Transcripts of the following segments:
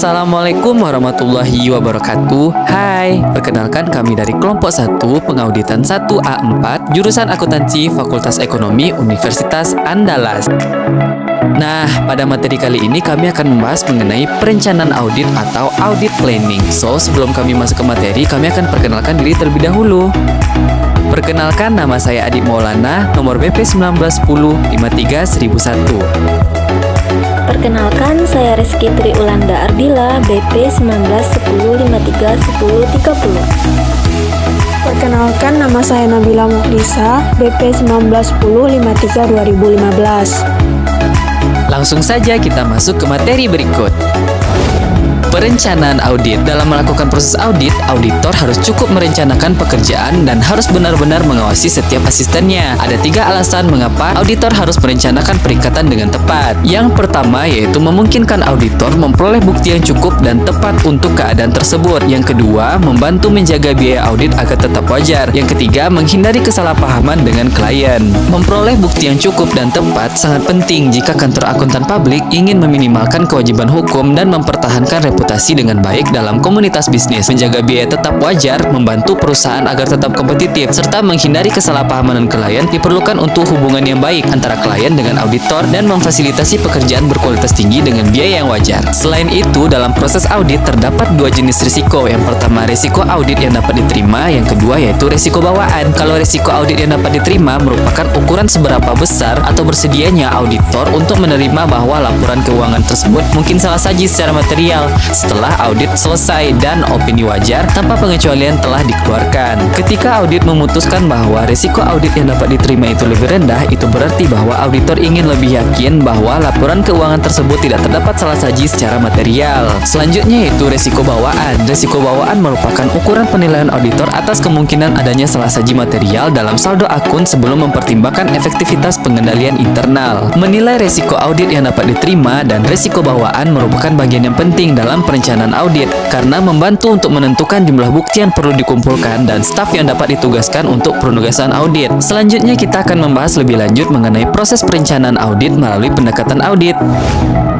Assalamualaikum warahmatullahi wabarakatuh. Hai, perkenalkan kami dari kelompok 1 pengauditan 1A4 jurusan akuntansi Fakultas Ekonomi Universitas Andalas. Nah, pada materi kali ini kami akan membahas mengenai perencanaan audit atau audit planning. So, sebelum kami masuk ke materi, kami akan perkenalkan diri terlebih dahulu. Perkenalkan, nama saya Adit Maulana, nomor BP 1910 53001. Perkenalkan, saya Rizky Tri Ulanda Ardila, BP 1910 531030. Perkenalkan, nama saya Nabila Mukdisa, BP 1910 53 2015. Langsung saja kita masuk ke materi berikut. Perencanaan audit. Dalam melakukan proses audit, auditor harus cukup merencanakan pekerjaan dan harus benar-benar mengawasi setiap asistennya. Ada 3 alasan mengapa auditor harus merencanakan perikatan dengan tepat. Yang pertama yaitu memungkinkan auditor memperoleh bukti yang cukup dan tepat untuk keadaan tersebut. Yang kedua, membantu menjaga biaya audit agar tetap wajar. Yang ketiga, menghindari kesalahpahaman dengan klien. Memperoleh bukti yang cukup dan tepat sangat penting jika kantor akuntan publik ingin meminimalkan kewajiban hukum dan mempertahankan reputasi dengan baik dalam komunitas bisnis. Menjaga biaya tetap wajar, membantu perusahaan agar tetap kompetitif, serta menghindari kesalahpahaman dengan klien diperlukan untuk hubungan yang baik antara klien dengan auditor dan memfasilitasi pekerjaan berkualitas tinggi dengan biaya yang wajar. Selain itu, dalam proses audit terdapat 2 jenis risiko. Yang pertama, risiko audit yang dapat diterima. Yang kedua yaitu risiko bawaan. Kalau risiko audit yang dapat diterima merupakan ukuran seberapa besar atau bersedianya auditor untuk menerima bahwa laporan keuangan tersebut mungkin salah saji secara material setelah audit selesai dan opini wajar tanpa pengecualian telah dikeluarkan. Ketika audit memutuskan bahwa risiko audit yang dapat diterima itu lebih rendah, itu berarti bahwa auditor ingin lebih yakin bahwa laporan keuangan tersebut tidak terdapat salah saji secara material. Selanjutnya yaitu risiko bawaan. Risiko bawaan merupakan ukuran penilaian auditor atas kemungkinan adanya salah saji material dalam saldo akun sebelum mempertimbangkan efektivitas pengendalian internal. Menilai risiko audit yang dapat diterima dan risiko bawaan merupakan bagian yang penting dalam perencanaan audit karena membantu untuk menentukan jumlah bukti yang perlu dikumpulkan dan staf yang dapat ditugaskan untuk penugasan audit. Selanjutnya kita akan membahas lebih lanjut mengenai proses perencanaan audit melalui pendekatan audit.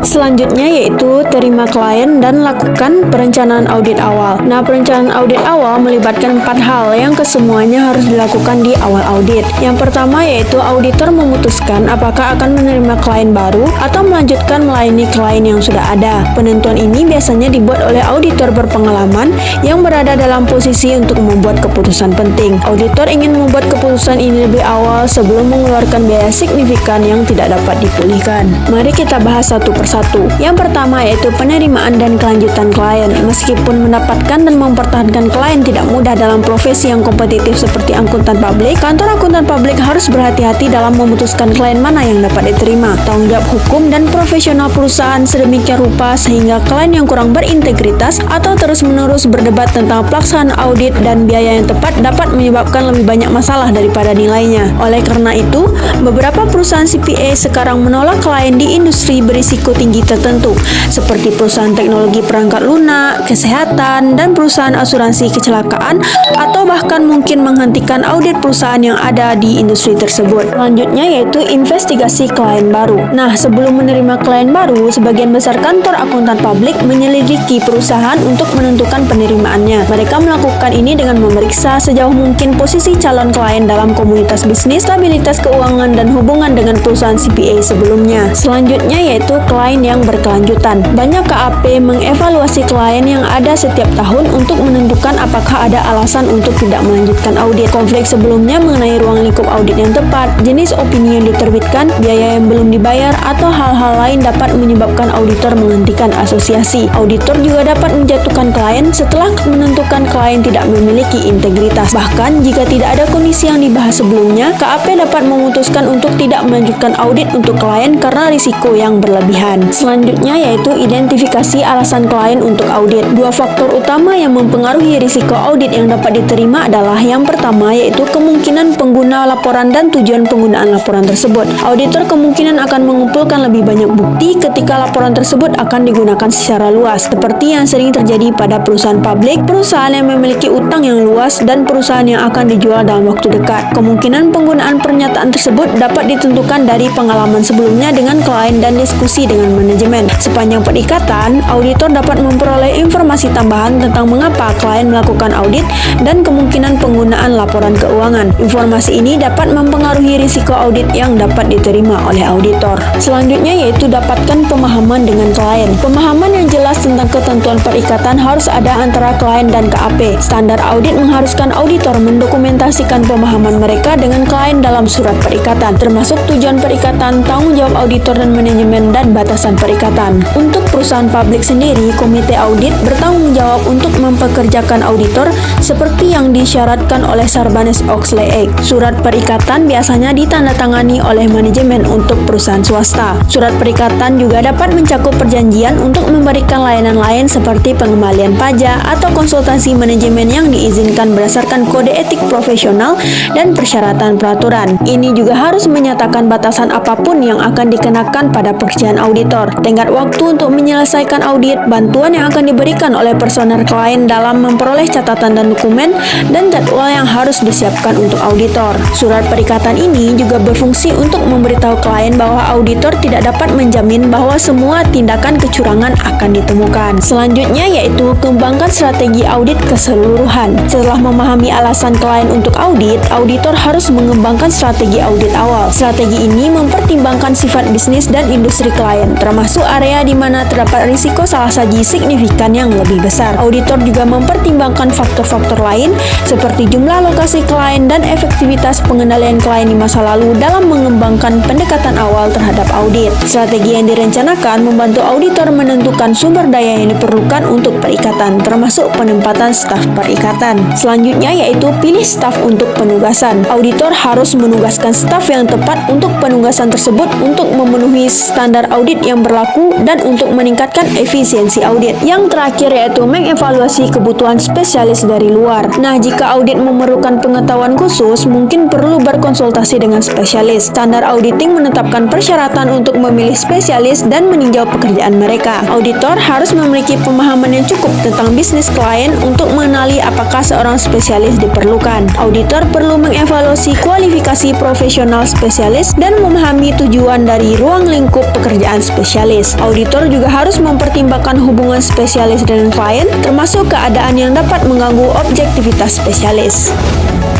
Selanjutnya yaitu terima klien dan lakukan perencanaan audit awal. Nah, perencanaan audit awal melibatkan 4 hal yang kesemuanya harus dilakukan di awal audit. Yang pertama yaitu auditor memutuskan apakah akan menerima klien baru atau melanjutkan melayani klien yang sudah ada. Penentuan ini biasanya dibuat oleh auditor berpengalaman yang berada dalam posisi untuk membuat keputusan penting. Auditor ingin membuat keputusan ini lebih awal sebelum mengeluarkan biaya signifikan yang tidak dapat dipulihkan. Mari kita bahas satu persatu. Yang pertama yaitu penerimaan dan kelanjutan klien. Meskipun mendapatkan dan mempertahankan klien tidak mudah dalam profesi yang kompetitif seperti akuntan publik, kantor akuntan publik harus berhati-hati dalam memutuskan klien mana yang dapat diterima. Tanggung jawab hukum dan profesional perusahaan sedemikian rupa sehingga klien yang kurang berintegritas atau terus-menerus berdebat tentang pelaksanaan audit dan biaya yang tepat dapat menyebabkan lebih banyak masalah daripada nilainya. Oleh karena itu, beberapa perusahaan CPA sekarang menolak klien di industri berisiko tinggi tertentu, seperti perusahaan teknologi perangkat lunak, kesehatan, dan perusahaan asuransi kecelakaan, atau bahkan mungkin menghentikan audit perusahaan yang ada di industri tersebut. Selanjutnya yaitu investigasi klien baru. Nah, sebelum menerima klien baru, sebagian besar kantor akuntan publik menyelidiki perusahaan untuk menentukan penerimaannya. Mereka melakukan ini dengan memeriksa sejauh mungkin posisi calon klien dalam komunitas bisnis, stabilitas keuangan, dan hubungan dengan perusahaan CPA sebelumnya. Selanjutnya yaitu klien yang berkelanjutan. Banyak KAP mengevaluasi klien yang ada setiap tahun untuk menentukan apakah ada alasan untuk tidak melanjutkan audit, konflik sebelumnya mengenai ruang lingkup audit yang tepat, jenis opini yang diterbitkan, biaya yang belum dibayar, atau hal-hal lain dapat menyebabkan auditor menghentikan asosiasi. Auditor juga dapat menjatuhkan klien setelah menentukan klien tidak memiliki integritas. Bahkan jika tidak ada kondisi yang dibahas sebelumnya, KAP dapat memutuskan untuk tidak melanjutkan audit untuk klien karena risiko yang berlebihan. Selanjutnya yaitu identifikasi alasan klien untuk audit. 2 faktor utama yang mempengaruhi risiko audit yang dapat diterima adalah yang pertama yaitu kemungkinan pengguna laporan dan tujuan penggunaan laporan tersebut. Auditor kemungkinan akan mengumpulkan lebih banyak bukti ketika laporan tersebut akan digunakan secara luas, seperti yang sering terjadi pada perusahaan publik, perusahaan yang memiliki utang yang luas, dan perusahaan yang akan dijual dalam waktu dekat. Kemungkinan penggunaan pernyataan tersebut dapat ditentukan dari pengalaman sebelumnya dengan klien dan diskusi dengan dengan manajemen. Sepanjang perikatan, auditor dapat memperoleh informasi tambahan tentang mengapa klien melakukan audit dan kemungkinan penggunaan laporan keuangan. Informasi ini dapat mempengaruhi risiko audit yang dapat diterima oleh auditor. Selanjutnya yaitu dapatkan pemahaman dengan klien. Pemahaman yang jelas tentang ketentuan perikatan harus ada antara klien dan KAP. Standar audit mengharuskan auditor mendokumentasikan pemahaman mereka dengan klien dalam surat perikatan, termasuk tujuan perikatan, tanggung jawab auditor dan manajemen, dan batasan perikatan. Untuk perusahaan publik sendiri, komite audit bertanggung jawab untuk mempekerjakan auditor seperti yang disyaratkan oleh Sarbanes-Oxley Act. Surat perikatan biasanya ditandatangani oleh manajemen untuk perusahaan swasta. Surat perikatan juga dapat mencakup perjanjian untuk memberikan layanan lain seperti pengembalian pajak atau konsultasi manajemen yang diizinkan berdasarkan kode etik profesional dan persyaratan peraturan. Ini juga harus menyatakan batasan apapun yang akan dikenakan pada pekerjaan auditor, tenggat waktu untuk menyelesaikan audit, bantuan yang akan diberikan oleh personel klien dalam memperoleh catatan dan dokumen, dan jadwal yang harus disiapkan untuk auditor. Surat perikatan ini juga berfungsi untuk memberitahu klien bahwa auditor tidak dapat menjamin bahwa semua tindakan kecurangan akan ditemukan. Selanjutnya yaitu kembangkan strategi audit keseluruhan. Setelah memahami alasan klien untuk audit, auditor harus mengembangkan strategi audit awal. Strategi ini mempertimbangkan sifat bisnis dan industri klien, termasuk area di mana terdapat risiko salah saji signifikan yang lebih besar. Auditor juga mempertimbangkan faktor-faktor lain seperti jumlah lokasi klien dan efektivitas pengendalian klien di masa lalu dalam mengembangkan pendekatan awal terhadap audit. Strategi yang direncanakan membantu auditor menentukan sumber daya yang diperlukan untuk perikatan, termasuk penempatan staf perikatan. Selanjutnya yaitu pilih staf untuk penugasan. Auditor harus menugaskan staf yang tepat untuk penugasan tersebut untuk memenuhi standar audit yang berlaku dan untuk meningkatkan efisiensi audit. Yang terakhir yaitu mengevaluasi kebutuhan spesialis dari luar. Nah, jika audit memerlukan pengetahuan khusus, mungkin perlu berkonsultasi dengan spesialis. Standar auditing menetapkan persyaratan untuk memilih spesialis dan meninjau pekerjaan mereka. Auditor harus memiliki pemahaman yang cukup tentang bisnis klien untuk mengenali apakah seorang spesialis diperlukan. Auditor perlu mengevaluasi kualifikasi profesional spesialis dan memahami tujuan dari ruang lingkup pekerjaan spesialis. Auditor juga harus mempertimbangkan hubungan spesialis dengan klien, termasuk keadaan yang dapat mengganggu objektivitas spesialis.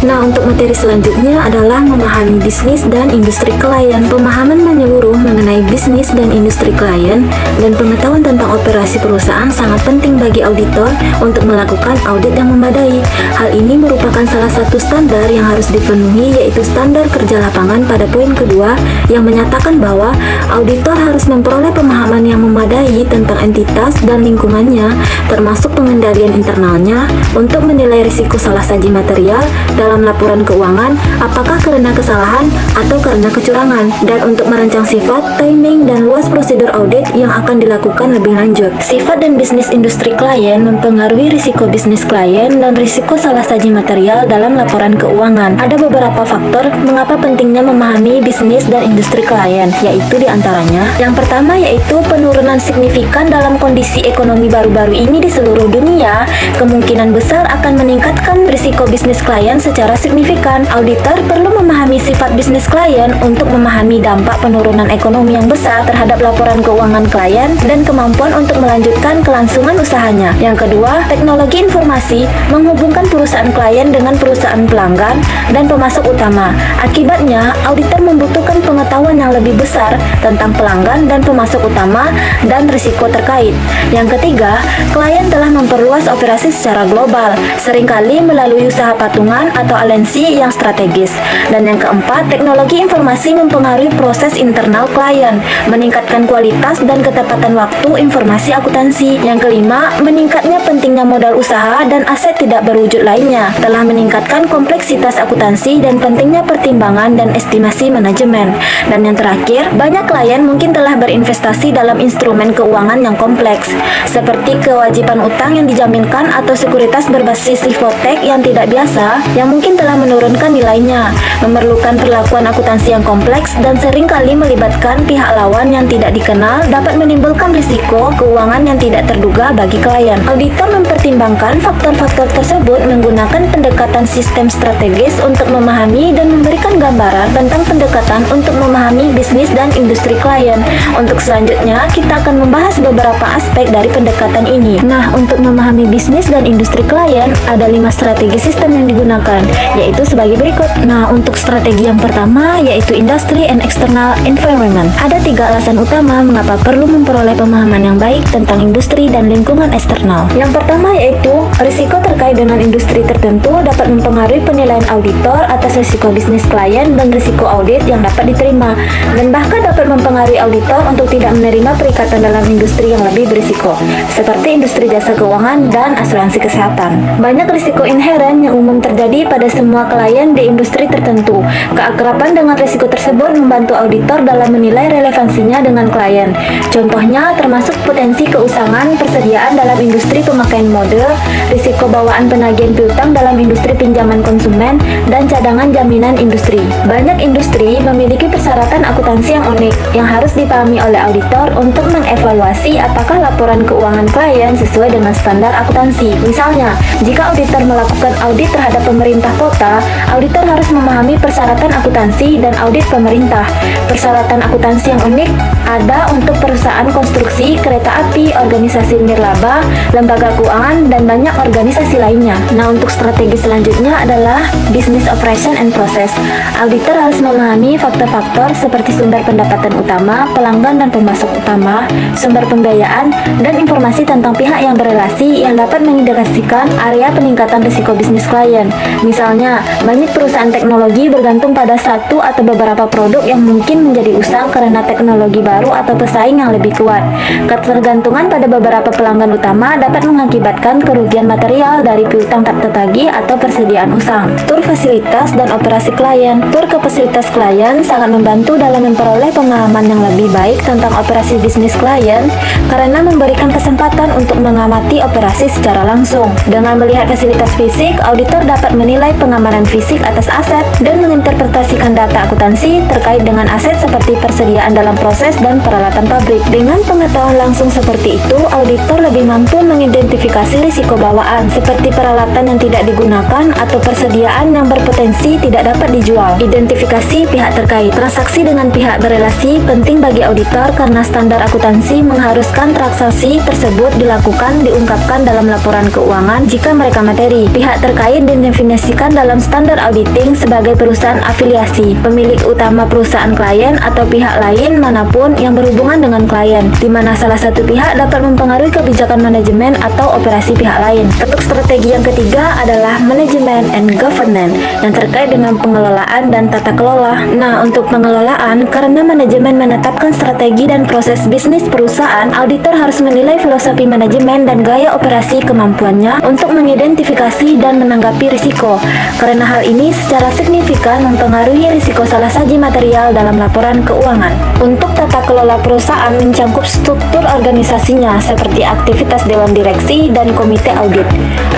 Nah, untuk materi selanjutnya adalah memahami bisnis dan industri klien. Pemahaman menyeluruh mengenai bisnis dan industri klien dan pengetahuan tentang operasi perusahaan sangat penting bagi auditor untuk melakukan audit yang memadai. Hal ini merupakan salah satu standar yang harus dipenuhi, yaitu standar kerja lapangan pada poin kedua yang menyatakan bahwa auditor harus memperoleh pemahaman yang memadai tentang entitas dan lingkungannya, termasuk pengendalian internalnya, untuk menilai risiko salah saji material dalam laporan keuangan, apakah karena kesalahan atau karena kecurangan, dan untuk merancang sifat, timing, dan luas prosedur audit yang akan dilakukan lebih lanjut. Sifat dan bisnis industri klien mempengaruhi risiko bisnis klien dan risiko salah saji material dalam laporan keuangan. Ada beberapa faktor mengapa pentingnya memahami bisnis dan industri klien, yaitu diantaranya, yang pertama yaitu penurunan signifikan dalam kondisi ekonomi baru-baru ini di seluruh dunia, kemungkinan besar akan meningkatkan risiko bisnis klien secara signifikan. Auditor perlu memahami sifat bisnis klien untuk memahami dampak penurunan ekonomi yang besar terhadap laporan keuangan klien dan kemampuan untuk melanjutkan kelangsungan usahanya. Yang kedua, teknologi informasi menghubungkan perusahaan klien dengan perusahaan pelanggan dan pemasok utama. Akibatnya, auditor membutuhkan pengetahuan yang lebih besar tentang pelanggan dan pemasok utama dan risiko terkait. Yang ketiga, klien telah memperluas operasi secara global, seringkali melalui usaha patungan atau aliansi yang strategis. Dan yang keempat, teknologi informasi mempengaruhi proses internal klien, meningkatkan kualitas dan ketepatan waktu informasi akuntansi. Yang kelima, meningkatnya pentingnya modal usaha dan aset tidak berwujud lainnya, telah meningkatkan kompleksitas akuntansi dan pentingnya pertimbangan dan estimasi manajemen. Dan yang terakhir, banyak klien mungkin telah berinvestasi dalam instrumen keuangan yang kompleks, seperti kewajiban utang yang dijaminkan atau sekuritas berbasis hipotek yang tidak biasa, yang mungkin telah menurunkan nilainya, memerlukan perlakuan akuntansi yang kompleks, dan seringkali melibatkan pihak lawan yang tidak dikenal, dapat menimbulkan risiko keuangan yang tidak terduga bagi klien. Auditor mempertimbangkan faktor-faktor tersebut menggunakan pendekatan sistem strategis untuk memahami dan memberikan gambaran tentang pendekatan untuk memahami bisnis dan industri klien. Untuk selanjutnya, kita akan membahas beberapa aspek dari pendekatan ini. Nah, untuk memahami bisnis dan industri klien, ada 5 strategi sistem yang digunakan, yaitu sebagai berikut. Nah, untuk strategi yang pertama, yaitu Industry and External Environment. Ada 3 alasan utama mengapa perlu memperoleh pemahaman yang baik tentang industri dan lingkungan eksternal. Yang pertama yaitu, risiko terkait dengan industri tertentu dapat mempengaruhi penilaian auditor atas risiko bisnis klien dan risiko audit yang dapat diterima, dan bahkan dapat mempengaruhi auditor untuk tidak menerima perikatan dalam industri yang lebih berisiko, seperti industri jasa keuangan dan asuransi kesehatan. Banyak risiko inheren yang umum terjadi pada semua klien di industri tertentu. Keakraban dengan risiko tersebut membantu auditor dalam menilai relevansinya dengan klien. Contohnya termasuk potensi keusangan persediaan dalam industri pemakaian mode, risiko bawaan penagihan piutang dalam industri pinjaman konsumen, dan cadangan jaminan industri. Banyak industri memiliki persyaratan akuntansi yang unik yang harus dipahami oleh auditor untuk mengevaluasi apakah laporan keuangan klien sesuai dengan standar akuntansi. Misalnya, jika auditor melakukan audit terhadap pemerintah kota, auditor harus memahami persyaratan akuntansi dan audit pemerintah. Persyaratan akuntansi yang unik ada untuk perusahaan konstruksi, kereta api, organisasi nirlaba, lembaga keuangan, dan banyak organisasi lainnya. Nah, untuk strategi selanjutnya adalah Business Operation and Process. Auditor harus memahami faktor-faktor seperti sumber pendapatan utama, pelanggan dan pemasok utama, sumber pembiayaan, dan informasi tentang pihak yang berelasi yang dapat mengindikasikan area peningkatan risiko bisnis klien. Misalnya, banyak perusahaan teknologi bergantung pada satu atau beberapa produk yang mungkin menjadi usang karena teknologi baru atau pesaing yang lebih kuat. Ketergantungan pada beberapa pelanggan utama dapat mengakibatkan kerugian material dari piutang tak tertagih atau persediaan usang. Tur fasilitas dan operasi klien. Tur ke fasilitas klien sangat membantu dalam memperoleh pemahaman yang lebih baik tentang operasi bisnis klien karena memberikan kesempatan untuk mengamati operasi secara langsung. Dengan melihat fasilitas fisik, auditor dapat menilai pengamanan fisik atas aset dan menginterpretasikan data akuntansi terkait dengan aset seperti persediaan dalam proses dan peralatan pabrik. Dengan pengetahuan langsung seperti itu, auditor lebih mampu mengidentifikasi risiko bawaan seperti peralatan yang tidak digunakan atau persediaan yang berpotensi tidak dapat dijual. Identifikasi pihak terkait. Transaksi dengan pihak berelasi penting bagi auditor karena standar akuntansi mengharuskan transaksi tersebut diungkapkan dalam laporan keuangan jika mereka materi. Pihak terkait didefinisikan dalam standar auditing sebagai perusahaan afiliasi, pemilik utama perusahaan klien atau pihak lain manapun yang berhubungan dengan klien, di mana salah satu pihak dapat mempengaruhi kebijakan manajemen atau operasi pihak lain. Untuk strategi yang ketiga adalah manajemen and governance yang terkait dengan pengelolaan dan tata kelola. Nah, untuk pengelolaan, karena manajemen menetapkan strategi dan proses bisnis perusahaan, auditor harus menilai filosofi manajemen dan gaya operasi kemampuannya untuk mengidentifikasi dan menanggapi risiko. Karena hal ini secara signifikan mempengaruhi risiko salah saji material dalam laporan keuangan. Untuk tata kelola perusahaan mencakup struktur organisasinya seperti aktivitas dewan direksi dan komite audit.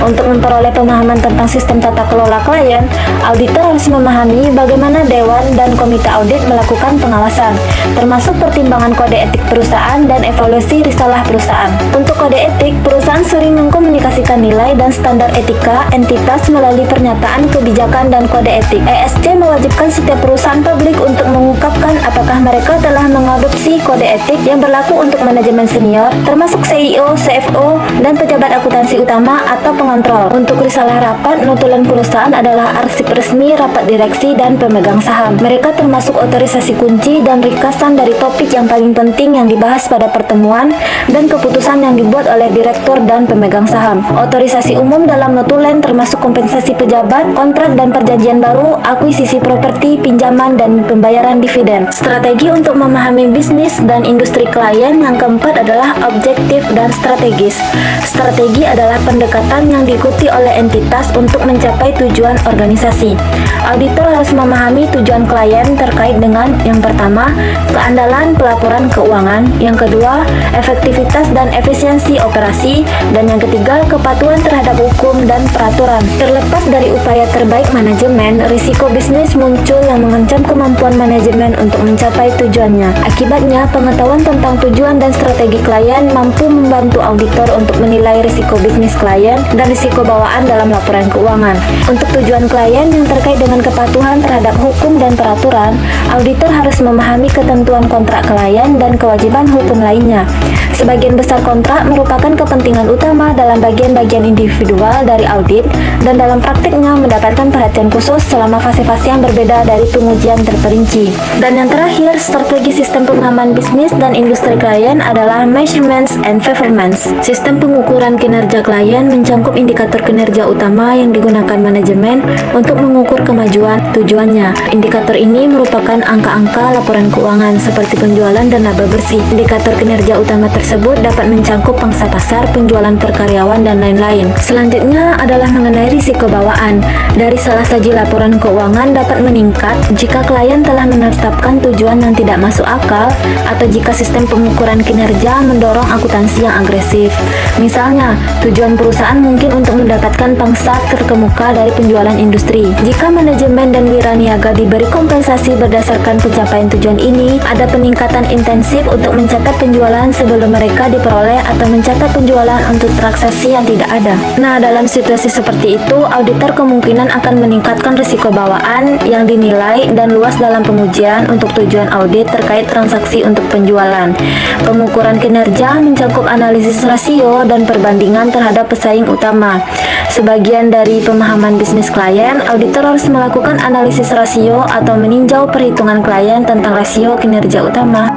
Untuk memperoleh pemahaman tentang sistem tata kelola klien, auditor harus memahami bagaimana dewan dan komite audit melakukan pengawasan, termasuk pertimbangan kode etik perusahaan dan evaluasi risalah perusahaan. Untuk kode etik, perusahaan sering mengkomunikasikan nilai dan standar etika entitas melalui pernyataan kebijakan dan kode etik. ESG mewajibkan setiap perusahaan publik untuk mengungkapkan apakah mereka telah mengadopsi kode etik yang berlaku untuk manajemen senior, termasuk CEO, CFO, dan pejabat akuntansi utama atau pengontrol. Untuk risalah rapat, notulen perusahaan adalah arsip resmi rapat direksi dan pemegang saham. Mereka termasuk otorisasi kunci dan ringkasan dari topik yang paling penting yang dibahas pada pertemuan dan keputusan yang dibuat oleh direktur dan pemegang saham. Otorisasi umum dalam notulen termasuk kompensasi pejabat, kontrak dan perjanjian baru, akuisisi properti, pinjaman, dan pembayaran dividen. Strategi untuk memahami bisnis dan industri klien yang keempat adalah objektif dan strategis. Strategi adalah pendekatan yang diikuti oleh entitas untuk mencapai tujuan organisasi. Auditor harus memahami tujuan klien terkait dengan yang pertama, keandalan pelaporan keuangan, yang kedua, efektivitas dan efisiensi operasi, dan yang ketiga, kepatuhan terhadap hukum dan peraturan. Terlepas dari upaya terbaik manajemen, risiko bisnis muncul yang mengancam kemampuan manajemen untuk mencapai tujuannya. Akibatnya, pengetahuan tentang tujuan dan strategi klien mampu membantu auditor untuk menilai risiko bisnis klien dan risiko bawaan dalam laporan keuangan. Untuk tujuan klien yang terkait dengan kepatuhan terhadap hukum dan peraturan, auditor harus memahami ketentuan kontrak klien dan kewajiban hukum lainnya. Sebagian besar kontrak merupakan kepentingan utama dalam bagian-bagian individual dari audit dan dalam praktiknya mendapatkan perhatian khusus selama fase-fase yang berbeda dari pengujian terperinci. Dan yang terakhir, strategi sistem pemahaman bisnis dan industri klien adalah measurements and performance. Sistem pengukuran kinerja klien mencangkup indikator kinerja utama yang digunakan manajemen untuk mengukur kemajuan tujuannya. Indikator ini merupakan angka-angka laporan keuangan seperti penjualan dan laba bersih. Indikator kinerja utama tersebut dapat mencangkup pangsa pasar, penjualan per karyawan, dan lain-lain. Selanjutnya adalah mengenai risiko bawaan. Dari salah saji laporan keuangan dapat meningkat jika klien telah menetapkan tujuan yang tidak masuk akal atau jika sistem pengukuran kinerja mendorong akuntansi yang agresif. Misalnya, tujuan perusahaan mungkin untuk mendapatkan pangsa terkemuka dari penjualan industri. Jika manajemen dan wiraniaga diberi kompensasi berdasarkan pencapaian tujuan ini, ada peningkatan intensif untuk mencatat penjualan sebelum mereka diperoleh atau mencatat penjualan untuk transaksi yang tidak ada. Nah, dalam situasi seperti itu, auditor kemungkinan akan meningkatkan risiko bawaan yang dinilai dan luas dalam pengujian untuk tujuan audit terkait transaksi untuk penjualan. Pengukuran kinerja mencakup analisis rasio dan perbandingan terhadap pesaing utama. Sebagian dari pemahaman bisnis klien, auditor harus melakukan analisis rasio atau meninjau perhitungan klien tentang rasio kinerja utama.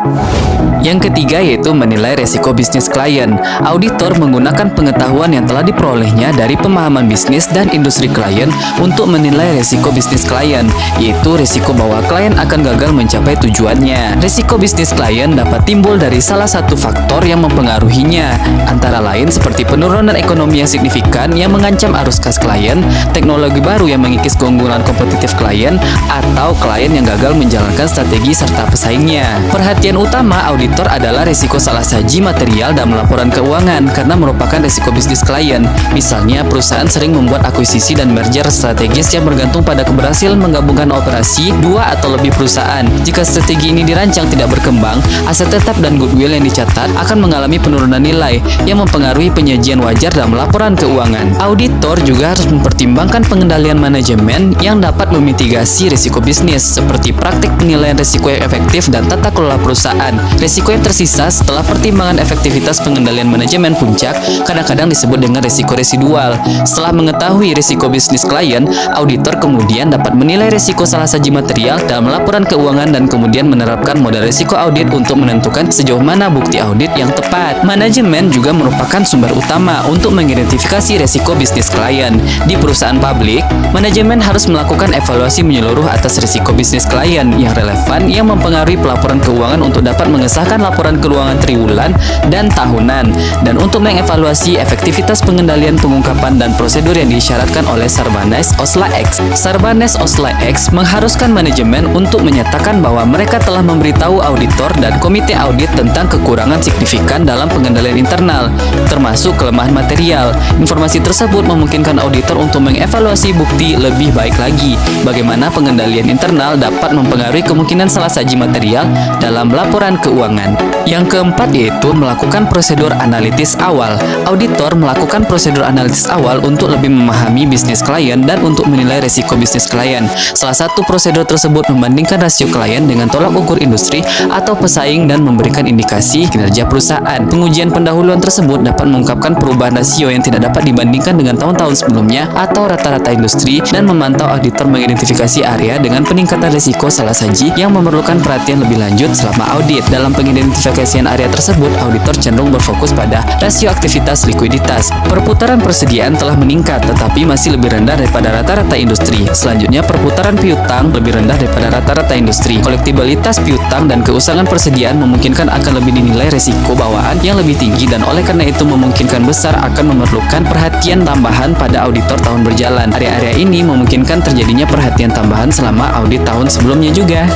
Yang ketiga yaitu menilai resiko bisnis klien. Auditor menggunakan pengetahuan yang telah diperolehnya dari pemahaman bisnis dan industri klien untuk menilai resiko bisnis klien, yaitu resiko bahwa klien akan gagal mencapai tujuannya. Resiko bisnis klien dapat timbul dari salah satu faktor yang mempengaruhinya, antara lain seperti penurunan ekonomi yang signifikan yang mengancam arus kas klien, teknologi baru yang mengikis keunggulan kompetitif klien, atau klien yang gagal menjalankan strategi serta pesaingnya. Perhatian utama auditor adalah risiko salah saji material dalam laporan keuangan karena merupakan risiko bisnis klien. Misalnya, perusahaan sering membuat akuisisi dan merger strategis yang bergantung pada keberhasilan menggabungkan operasi dua atau lebih perusahaan. Jika strategi ini dirancang tidak berkembang, aset tetap dan goodwill yang dicatat akan mengalami penurunan nilai yang mempengaruhi penyajian wajar dalam laporan keuangan. Auditor juga harus mempertimbangkan pengendalian manajemen yang dapat memitigasi risiko bisnis seperti praktik penilaian risiko yang efektif dan tata kelola perusahaan. Risiko yang tersisa setelah pertimbangan efektivitas pengendalian manajemen puncak kadang-kadang disebut dengan risiko residual. Setelah mengetahui risiko bisnis klien, auditor kemudian dapat menilai risiko salah saji material dalam laporan keuangan dan kemudian menerapkan model risiko audit untuk menentukan sejauh mana bukti audit yang tepat. Manajemen juga merupakan sumber utama untuk mengidentifikasi risiko bisnis klien. Di perusahaan publik, manajemen harus melakukan evaluasi menyeluruh atas risiko bisnis klien yang relevan yang mempengaruhi pelaporan keuangan untuk dapat mengesahkan laporan keuangan triwulan dan tahunan, dan untuk mengevaluasi efektivitas pengendalian pengungkapan dan prosedur yang disyaratkan oleh Sarbanes-Oxley Act. Sarbanes-Oxley Act mengharuskan manajemen untuk menyatakan bahwa mereka telah memberitahu auditor dan komite audit tentang kekurangan signifikan dalam pengendalian internal, termasuk kelemahan material. Informasi tersebut memungkinkan auditor untuk mengevaluasi bukti lebih baik lagi bagaimana pengendalian internal dapat mempengaruhi kemungkinan salah saji material dalam laporan keuangan. Yang keempat yaitu melakukan prosedur analitis awal. Auditor melakukan prosedur analitis awal untuk lebih memahami bisnis klien dan untuk menilai risiko bisnis klien. Salah satu prosedur tersebut membandingkan rasio klien dengan tolak ukur industri atau pesaing dan memberikan indikasi kinerja perusahaan. Pengujian pendahuluan tersebut dapat mengungkapkan perubahan rasio yang tidak dapat dibandingkan dengan tahun-tahun sebelumnya atau rata-rata industri dan memantau auditor mengidentifikasi area dengan peningkatan risiko salah saji yang memerlukan perhatian lebih lanjut selama audit. Dalam pengidentifikasian area tersebut, auditor cenderung berfokus pada rasio aktivitas likuiditas. Perputaran persediaan telah meningkat tetapi masih lebih rendah daripada rata-rata industri. Selanjutnya, perputaran piutang lebih rendah daripada rata-rata industri. Kolektibilitas piutang dan keusangan persediaan memungkinkan akan lebih dinilai risiko bawaan yang lebih tinggi dan oleh karena itu memungkinkan besar akan memerlukan perhatian tambahan pada auditor tahun berjalan. Area-area ini memungkinkan terjadinya perhatian tambahan selama audit tahun sebelumnya juga.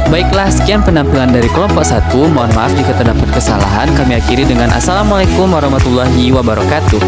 Baiklah, sekian penampilan dari kelompok 1. Mohon maaf jika terdapat kesalahan. Kami akhiri dengan Assalamualaikum warahmatullahi wabarakatuh.